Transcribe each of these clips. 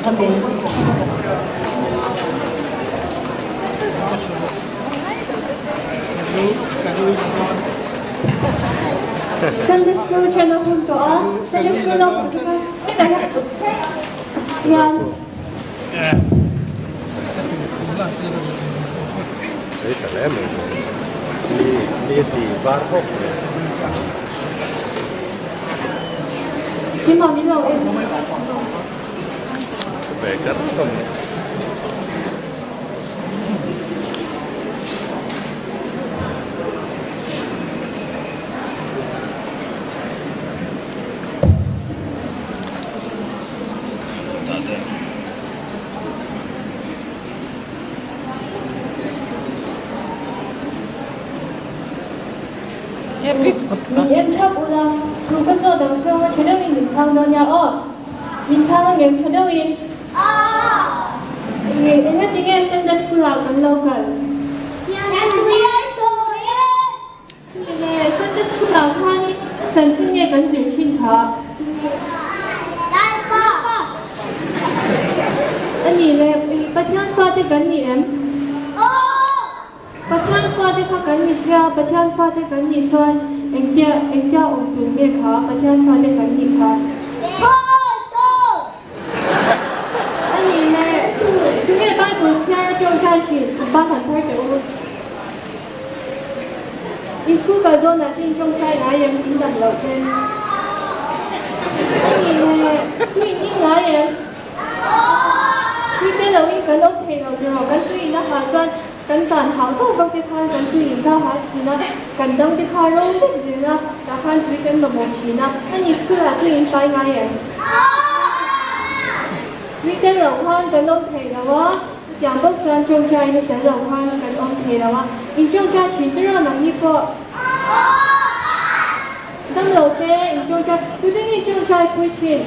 Sunday school channel home to all. Sunday school of Yan. Đấy phải lẽ mình đi chỉ ba khóc. Cái mà mình lâu em. Về cắt không. Em chấp là thu cái số đầu số mà chơi đâu mình sang đâu nha mình sang em chơi đâu in em hết tiếng em Sunday school là cần lâu cả Sunday school là khai chân sinh nhật cần giữ xin thọ anh nhìn là bắt chước pha thì cần gì em bắt chước pha thì có cần gì sao bắt chước pha thì cần gì sao anh cha ông tuổi mẹ khó bắt chước pha thì cần gì khó anh nhìn là chúng cái bài của cha trong trai chỉ ba thằng thôi được in school cái đó là tin trong trai ai em in đằng đầu sen anh nhìn là tuy in ai em tuy sẽ là in cái ok rồi cái tuy nó hoàn toàn cần toàn hảo đâu không cái khai cần tuy in cao hả thì nó cần đông cái khai rong cái gì nó đã khai tuy cái mà một chỉ nó anh in school là tuy in phải ngay em mình cái đầu khoan cái ông thầy đó á, chẳng bốc chân trong trai nó cái đầu khoan cái ông thầy đó á, in trong trai chỉ tới rồi nặng như vậy. Tâm đầu tiên in trong trai, tôi thấy in trong trai quy trình.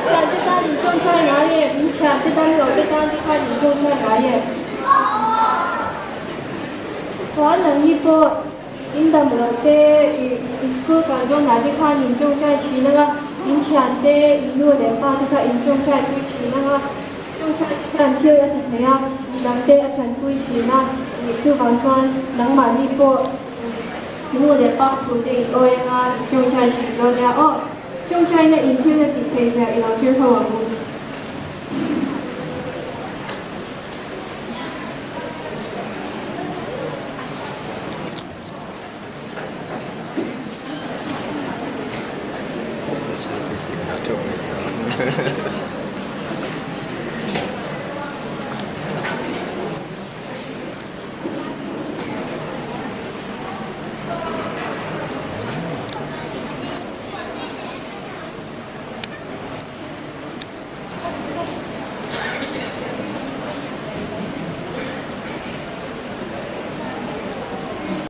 Chàng tới ta in trong trai ngã ye, in chàng tới ta rồi tới ta đi khai in trong trai ngã ye. Xóa nặng như vậy. In đầm đầu tiên in school cả trong là đi khai in trong trai chỉ năng in chán tê in nuôi để pha đi khai in trong trai quy chỉ năng trong trai đàn thiêu là thì thấy đàn tê ở trần quy chỉ năng chưa vào son nắng mà đi bộ nuôi để pha thủ tê ôi trong trai chỉ có ra trong trai là in thiêu là thì thấy ra in thiêu hậu